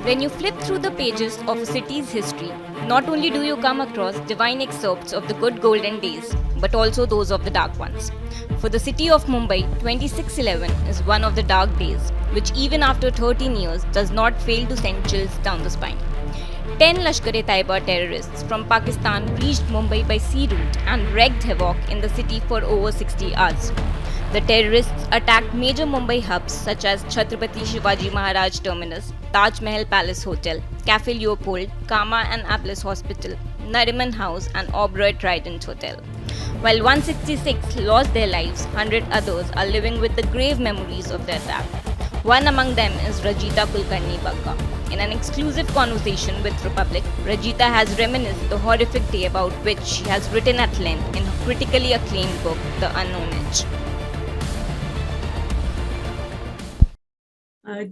When you flip through the pages of a city's history, not only do you come across divine excerpts of the good golden days, but also those of the dark ones. For the city of Mumbai, 2611 is one of the dark days, which even after 13 years does not fail to send chills down the spine. 10 Lashkar-e-Taiba terrorists from Pakistan reached Mumbai by sea route and wreaked havoc in the city for over 60 hours. The terrorists attacked major Mumbai hubs such as Chhatrapati Shivaji Maharaj Terminus, Taj Mahal Palace Hotel, Cafe Leopold, Kama and Ablis Hospital, Nariman House, and Oberoi Trident Hotel. While 166 lost their lives, 100 others are living with the grave memories of the attack. One among them is Rajita Kulkarni Bagga. In an exclusive conversation with Republic, Rajita has reminisced the horrific day about which she has written at length in her critically acclaimed book, The Unknown Edge.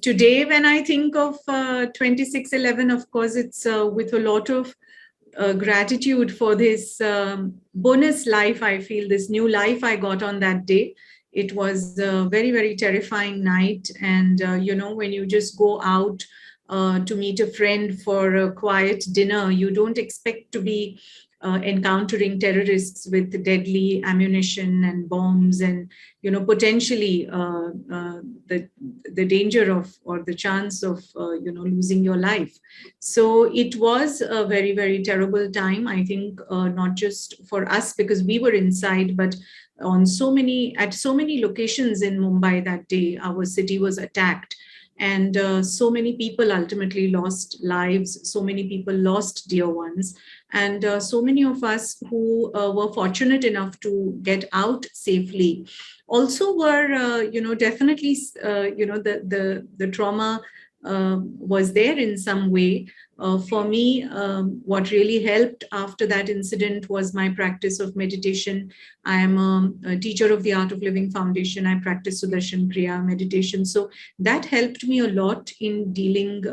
Today, when I think of 2611, of course, it's with a lot of gratitude for this bonus life, I feel, this new life I got on that day. It was a very, very terrifying night. And, when you just go out to meet a friend for a quiet dinner, you don't expect to be encountering terrorists with deadly ammunition and bombs and, potentially the danger of or the chance of, losing your life. So it was a very, very terrible time, I think, not just for us because we were inside, but at so many locations in Mumbai that day, our city was attacked. And so many people ultimately lost lives. So many people lost dear ones. And so many of us who were fortunate enough to get out safely also were, definitely, the trauma was there in some way. For me, what really helped after that incident was my practice of meditation. I am a teacher of the Art of Living Foundation. I practice Sudarshan Kriya meditation. So that helped me a lot in dealing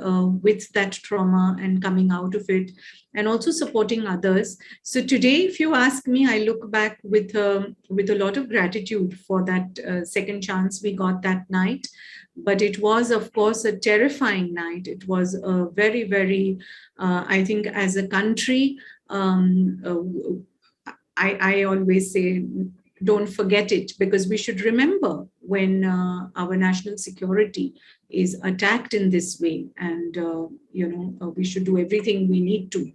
with that trauma and coming out of it, and also supporting others. So today, if you ask me, I look back with a lot of gratitude for that second chance we got that night. But it was, of course, a terrifying night. It was a very, very, I think, as a country, I always say, don't forget it, because we should remember when our national security is attacked in this way. And, we should do everything we need to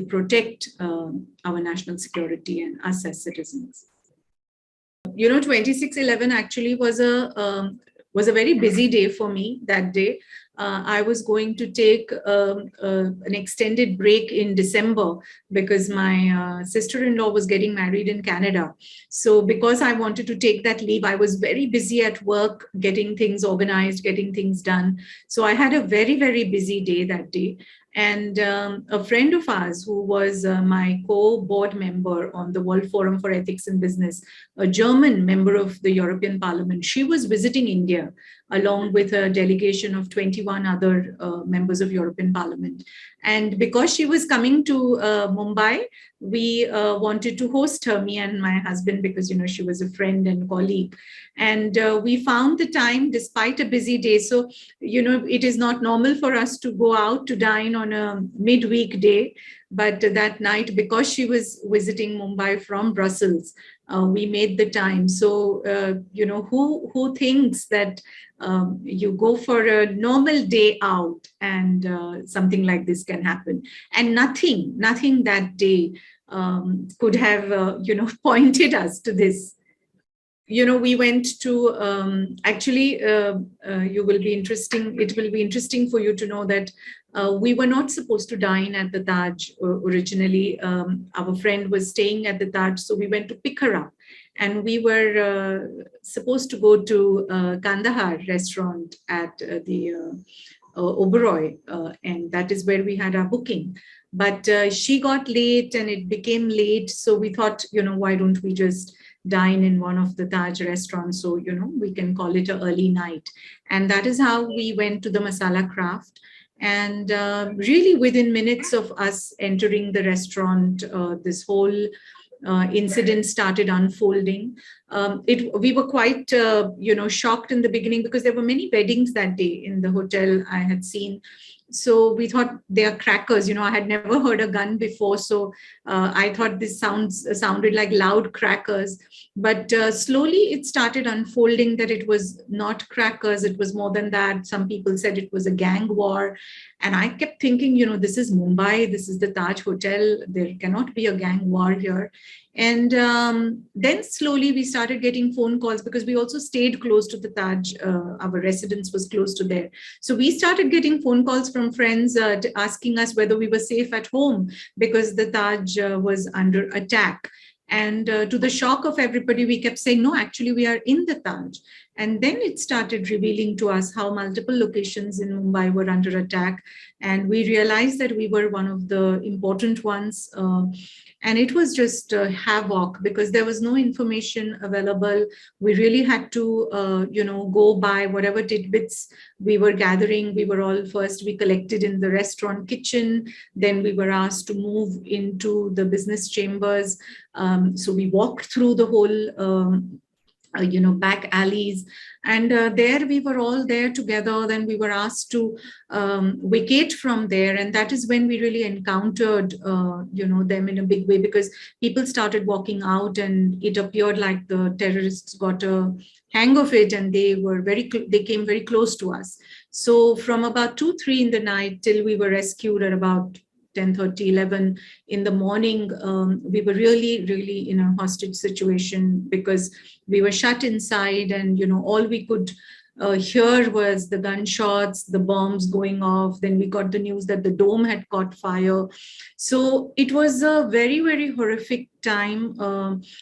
protect our national security and us as citizens. 2611 actually was a very busy day for me that day. I was going to take an extended break in December because my sister-in-law was getting married in Canada. So because I wanted to take that leave, I was very busy at work, getting things organized, getting things done. So I had a very, very busy day that day. And a friend of ours who was my co-board member on the World Forum for Ethics in Business, a German member of the European Parliament, she was visiting India along with a delegation of 21 other members of European Parliament. And because she was coming to Mumbai, we wanted to host her, me and my husband, because, she was a friend and colleague. And we found the time despite a busy day. So, it is not normal for us to go out to dine on a midweek day. But that night, because she was visiting Mumbai from Brussels, we made the time. So, who thinks that you go for a normal day out and something like this can happen? And nothing that day could have, pointed us to this. We went to actually, it will be interesting for you to know that we were not supposed to dine at the Taj originally. Our friend was staying at the Taj, so we went to pick her up. And we were supposed to go to Kandahar restaurant at the Oberoi, and that is where we had our booking. But she got late and it became late. So we thought, why don't we just dine in one of the Taj restaurants, so we can call it an early night. And that is how we went to the Masala Craft. And really within minutes of us entering the restaurant, this whole incident started unfolding. We were quite shocked in the beginning because there were many weddings that day in the hotel I had seen. So we thought they are crackers. I had never heard a gun before, so I thought this sounded like loud crackers. But slowly it started unfolding that it was not crackers, it was more than that. Some people said it was a gang war, and I kept thinking, this is Mumbai, this is the Taj Hotel, there cannot be a gang war here. And then slowly we started getting phone calls, because we also stayed close to the Taj. Our residence was close to there. So we started getting phone calls from friends asking us whether we were safe at home, because the Taj was under attack. And to the shock of everybody, we kept saying, no, actually, we are in the Taj. And then it started revealing to us how multiple locations in Mumbai were under attack. And we realized that we were one of the important ones. And it was just havoc, because there was no information available. We really had to, go by whatever tidbits we were gathering. We were all first, we collected in the restaurant kitchen. Then we were asked to move into the business chambers. So we walked through the whole back alleys, and there we were all there together. Then we were asked to vacate from there, and that is when we really encountered them in a big way, because people started walking out, and it appeared like the terrorists got a hang of it, and they came very close to us. So from about 2-3 in the night till we were rescued at about 10:30, 11 in the morning, we were really, really in a hostage situation, because we were shut inside, and all we could hear was the gunshots, the bombs going off. Then we got the news that the dome had caught fire. So it was a very, very horrific time.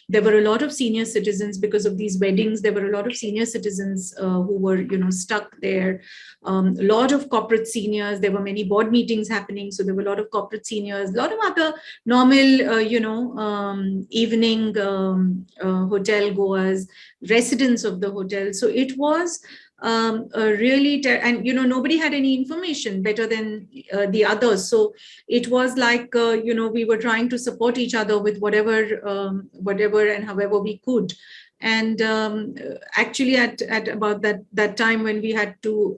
There were a lot of senior citizens, because of these weddings. There were a lot of senior citizens who were, stuck there. A lot of corporate seniors. There were many board meetings happening, so there were a lot of corporate seniors. A lot of other normal, evening hotel goers, residents of the hotel. So it was really, and nobody had any information better than the others. So it was like we were trying to support each other with whatever and however we could. And actually, at about that time when we had to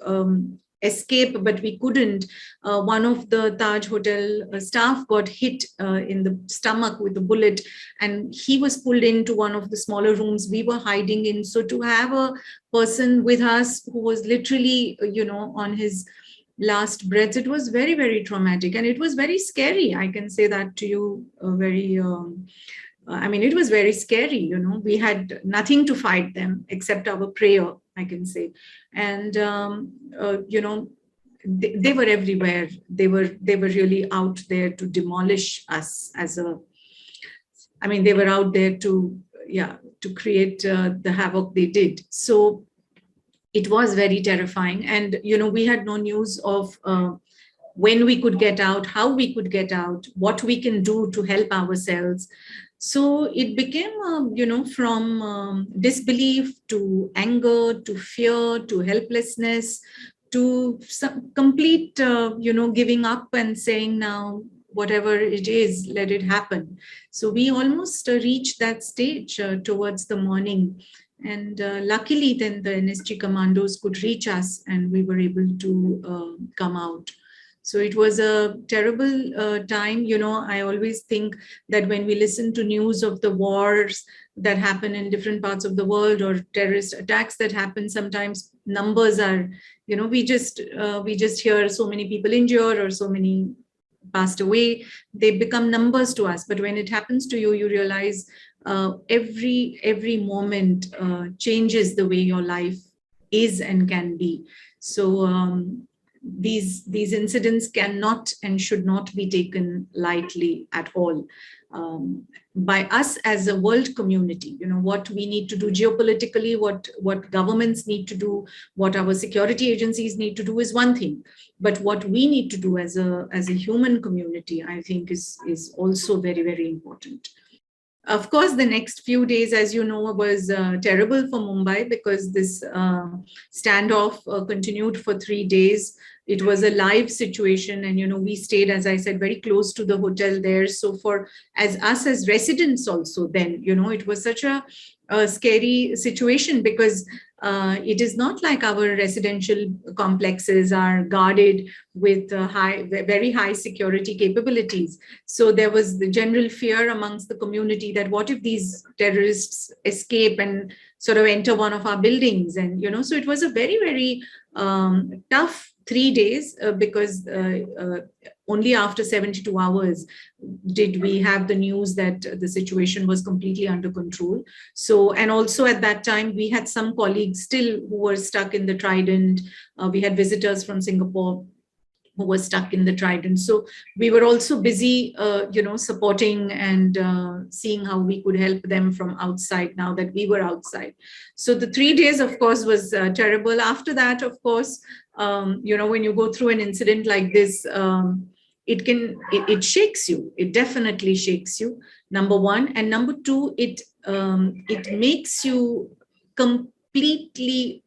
escape, but we couldn't. One of the Taj Hotel staff got hit in the stomach with a bullet, and he was pulled into one of the smaller rooms we were hiding in. So to have a person with us who was literally, on his last breaths, it was very, very traumatic, and it was very scary. I can say that to you very. It was very scary. We had nothing to fight them except our prayer, I can say. And they were everywhere. They were really out there to demolish us they were out there to create the havoc they did. So it was very terrifying. And we had no news of when we could get out, how we could get out, what we can do to help ourselves. So it became, from disbelief to anger to fear to helplessness to some complete, giving up and saying, now, whatever it is, let it happen. So we almost reached that stage towards the morning. And luckily, then the NSG commandos could reach us, and we were able to come out. So it was a terrible time. I always think that when we listen to news of the wars that happen in different parts of the world, or terrorist attacks that happen, sometimes numbers are, we just hear so many people injured or so many passed away. They become numbers to us. But when it happens to you, you realize every moment changes the way your life is and can be. So these incidents cannot and should not be taken lightly at all. By us as a world community, what we need to do geopolitically, what governments need to do, what our security agencies need to do is one thing. But what we need to do as a human community, I think is also very, very important. Of course, the next few days, as you know, was terrible for Mumbai, because this standoff continued for 3 days. It was a live situation, and we stayed, as I said, very close to the hotel there. So for as residents also, then it was such a a scary situation because it is not like our residential complexes are guarded with very high security capabilities. So there was the general fear amongst the community that what if these terrorists escape and sort of enter one of our buildings? And, so it was a very, very tough 3 days because only after 72 hours did we have the news that the situation was completely under control. So, and also at that time, we had some colleagues still who were stuck in the Trident. We had visitors from Singapore who were stuck in the Trident. So we were also busy, supporting and seeing how we could help them from outside now that we were outside. So the 3 days, of course, was terrible. After that, of course, when you go through an incident like this, it shakes you. It definitely shakes you, number one. And number two, it makes you completely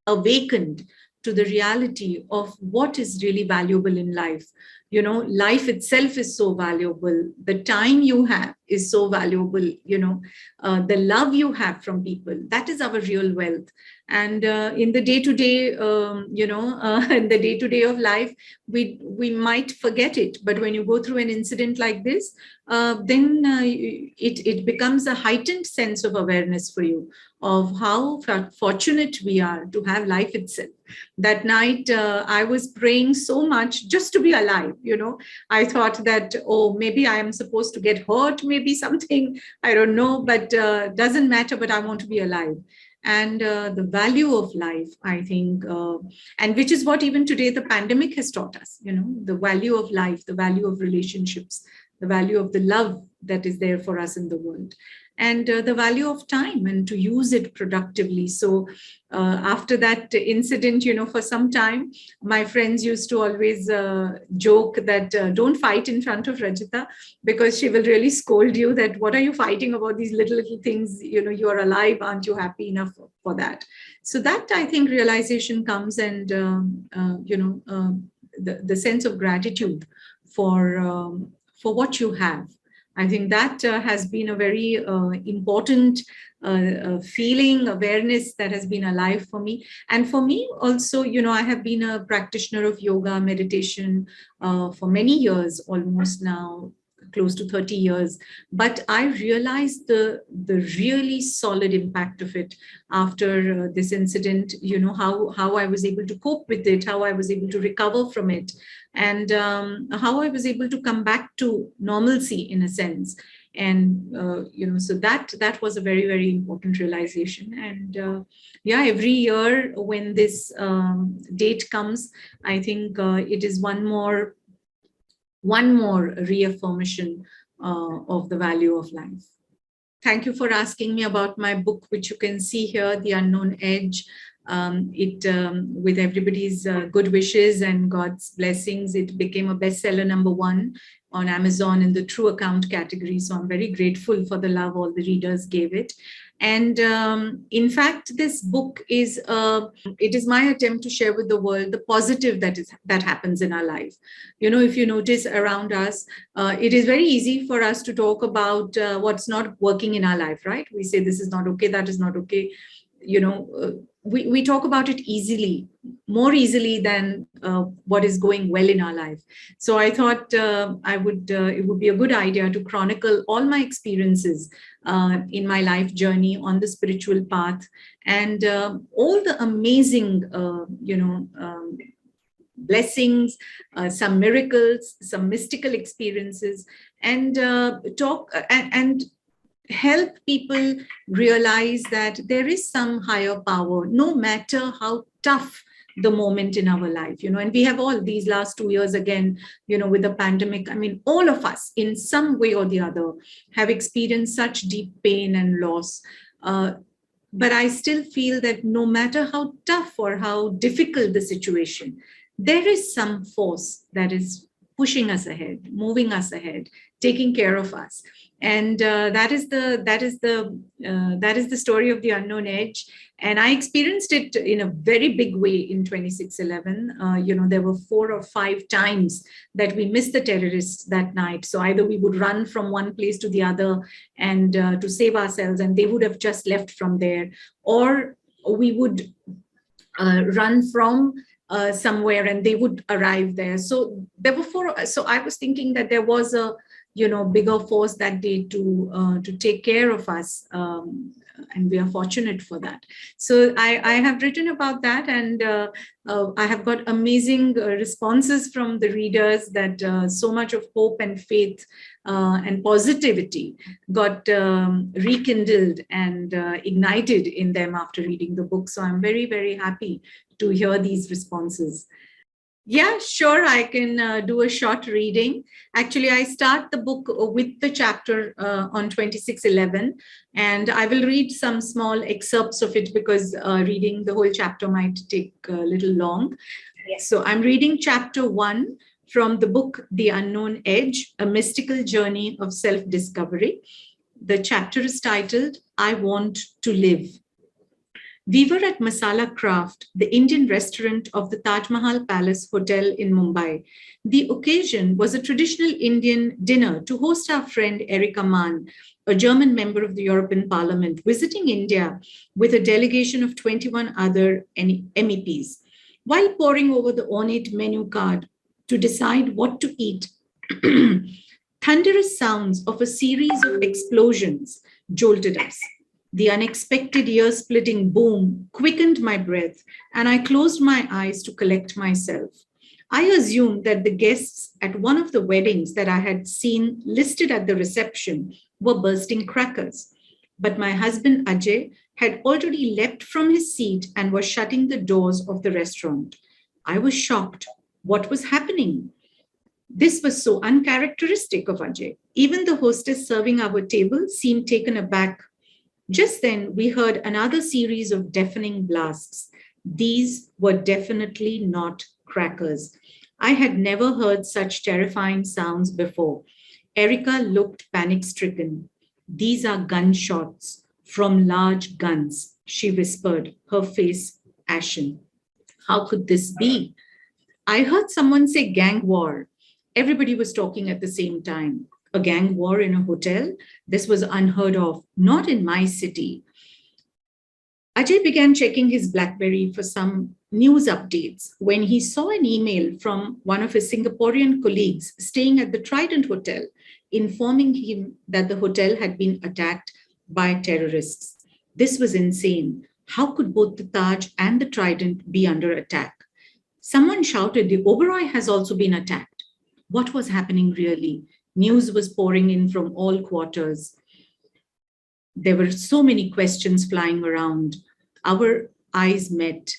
awakened to the reality of what is really valuable in life. Life itself is so valuable. The time you have is so valuable. The love you have from people, that is our real wealth. And in the day-to-day, in the day-to-day of life, we might forget it. But when you go through an incident like this, then it becomes a heightened sense of awareness for you of how fortunate we are to have life itself. That night, I was praying so much just to be alive. I thought that, maybe I am supposed to get hurt, maybe something, I don't know, but doesn't matter, but I want to be alive. And the value of life, I think, and which is what even today the pandemic has taught us, the value of life, the value of relationships, the value of the love that is there for us in the world, and the value of time and to use it productively. So after that incident, for some time, my friends used to always joke that don't fight in front of Rajita, because she will really scold you that what are you fighting about these little things? You're alive. Aren't you happy enough for that? So that, I think, realization comes, and the sense of gratitude for what you have. I think that has been a very important feeling, awareness that has been alive for me. And for me also, I have been a practitioner of yoga, meditation for many years, almost now, close to 30 years. But I realized the really solid impact of it after this incident, how I was able to cope with it, how I was able to recover from it, and how I was able to come back to normalcy in a sense. And, so that was a very, very important realization. And every year when this date comes, I think it is one more reaffirmation of the value of life. Thank you for asking me about my book, which you can see here, The Unknown Edge. With everybody's good wishes and God's blessings, it became a bestseller #1 on Amazon in the true account category. So I'm very grateful for the love all the readers gave it. And in fact, this book is it is my attempt to share with the world the positive that happens in our life. If you notice around us, it is very easy for us to talk about what's not working in our life, right? We say this is not okay, that is not okay. We talk about it easily, more easily than what is going well in our life. So I thought it would be a good idea to chronicle all my experiences in my life journey on the spiritual path, and all the amazing, blessings, some miracles, some mystical experiences, and talk and help people realize that there is some higher power, no matter how tough the moment in our life, and we have all these last 2 years again, with the pandemic. I mean, all of us in some way or the other have experienced such deep pain and loss. But I still feel that no matter how tough or how difficult the situation, there is some force that is pushing us ahead, moving us ahead, taking care of us. And that is the story of the unknown edge. And I experienced it in a very big way in 26/11. There were 4 or 5 times that we missed the terrorists that night. So either we would run from one place to the other and to save ourselves, and they would have just left from there, or we would run from somewhere and they would arrive there. So there were 4. So I was thinking that there was a bigger force that day to take care of us, and we are fortunate for that. So I have written about that, and I have got amazing responses from the readers that so much of hope and faith and positivity got rekindled and ignited in them after reading the book. So I'm very, very happy to hear these responses. Yeah, sure. I can do a short reading. Actually, I start the book with the chapter on 26/11, and I will read some small excerpts of it because reading the whole chapter might take a little long. Yes. So I'm reading chapter 1 from the book, The Unknown Edge, A Mystical Journey of Self-Discovery. The chapter is titled, I Want to Live. We were at Masala Craft, the Indian restaurant of the Taj Mahal Palace Hotel in Mumbai. The occasion was a traditional Indian dinner to host our friend Erika Mann, a German member of the European Parliament, visiting India with a delegation of 21 other MEPs. While poring over the ornate menu card to decide what to eat, thunderous sounds of a series of explosions jolted us. The unexpected ear-splitting boom quickened my breath, and I closed my eyes to collect myself. I assumed that the guests at one of the weddings that I had seen listed at the reception were bursting crackers. But my husband Ajay had already leapt from his seat and was shutting the doors of the restaurant. I was shocked. What was happening? This was so uncharacteristic of Ajay. Even the hostess serving our table seemed taken aback. Just then, we heard another series of deafening blasts. These were definitely not crackers. I had never heard such terrifying sounds before. Erica looked panic-stricken. These are gunshots from large guns, she whispered, her face ashen. How could this be? I heard someone say gang war. Everybody was talking at the same time. A gang war in a hotel? This was unheard of, not in my city. Ajay began checking his BlackBerry for some news updates when he saw an email from one of his Singaporean colleagues staying at the Trident Hotel, informing him that the hotel had been attacked by terrorists. This was insane. How could both the Taj and the Trident be under attack? Someone shouted, the Oberoi has also been attacked. What was happening really? News was pouring in from all quarters. There were so many questions flying around. Our eyes met.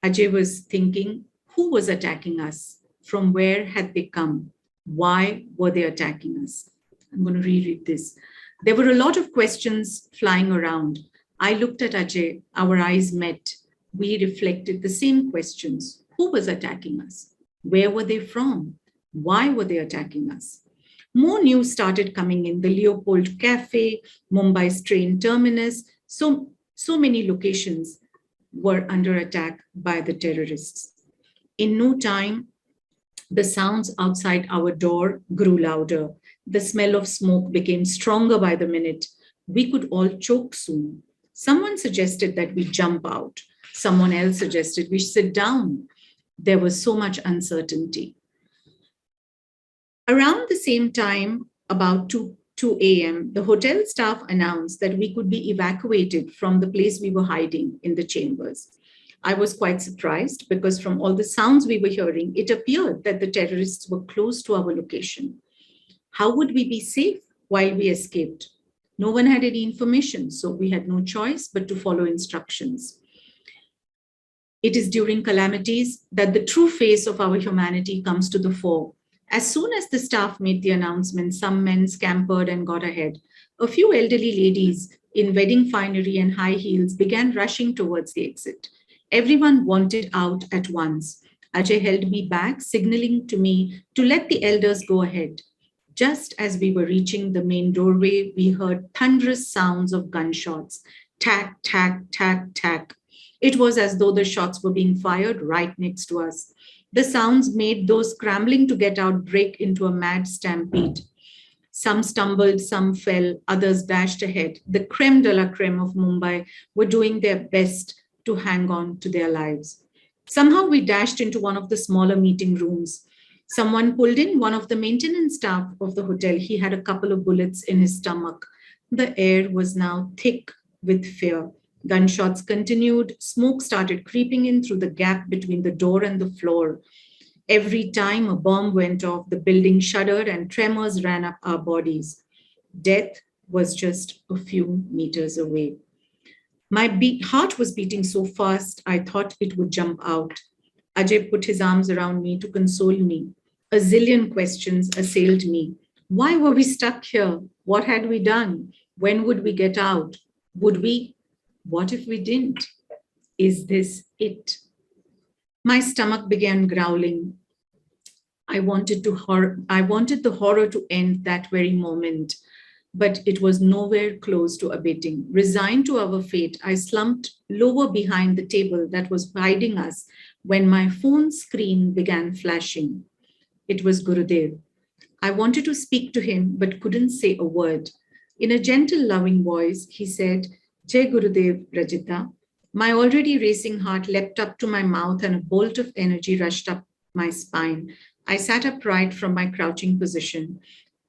Ajay was thinking, who was attacking us? From where had they come? Why were they attacking us? I'm going to reread this. There were a lot of questions flying around. I looked at Ajay. Our eyes met. We reflected the same questions. Who was attacking us? Where were they from? Why were they attacking us? More news started coming in. The Leopold Cafe, Mumbai's train terminus, so many locations were under attack by the terrorists. In no time, the sounds outside our door grew louder. The smell of smoke became stronger by the minute. We could all choke soon. Someone suggested that we jump out. Someone else suggested we sit down. There was so much uncertainty. Around the same time, about 2 a.m., the hotel staff announced that we could be evacuated from the place we were hiding in the chambers. I was quite surprised because from all the sounds we were hearing, it appeared that the terrorists were close to our location. How would we be safe while we escaped? No one had any information, so we had no choice but to follow instructions. It is during calamities that the true face of our humanity comes to the fore. As soon as the staff made the announcement, some men scampered and got ahead. A few elderly ladies in wedding finery and high heels began rushing towards the exit. Everyone wanted out at once. Ajay held me back, signaling to me to let the elders go ahead. Just as we were reaching the main doorway, we heard thunderous sounds of gunshots. Tack, tack, tack, tack. It was as though the shots were being fired right next to us. The sounds made those scrambling to get out break into a mad stampede. Some stumbled, some fell, others dashed ahead. The creme de la creme of Mumbai were doing their best to hang on to their lives. Somehow we dashed into one of the smaller meeting rooms. Someone pulled in one of the maintenance staff of the hotel. He had a couple of bullets in his stomach. The air was now thick with fear. Gunshots continued. Smoke started creeping in through the gap between the door and the floor. Every time a bomb went off, the building shuddered and tremors ran up our bodies. Death was just a few meters away. My heart was beating so fast, I thought it would jump out. Ajay put his arms around me to console me. A zillion questions assailed me. Why were we stuck here? What had we done? When would we get out? Would we? What if we didn't? Is this it? My stomach began growling. I wanted the horror to end that very moment, but it was nowhere close to abating. Resigned to our fate, I slumped lower behind the table that was hiding us when my phone screen began flashing. It was Gurudev. I wanted to speak to him but couldn't say a word. In a gentle, loving voice, he said, Jai Gurudev, Rajita. My already racing heart leapt up to my mouth and a bolt of energy rushed up my spine. I sat upright from my crouching position,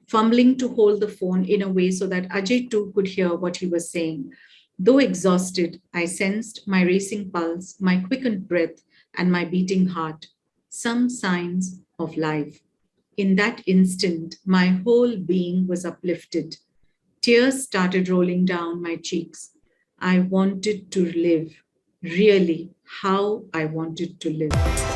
fumbling to hold the phone in a way so that Ajay too could hear what he was saying. Though exhausted, I sensed my racing pulse, my quickened breath, and my beating heart, some signs of life. In that instant, my whole being was uplifted. Tears started rolling down my cheeks. I wanted to live, really, how I wanted to live.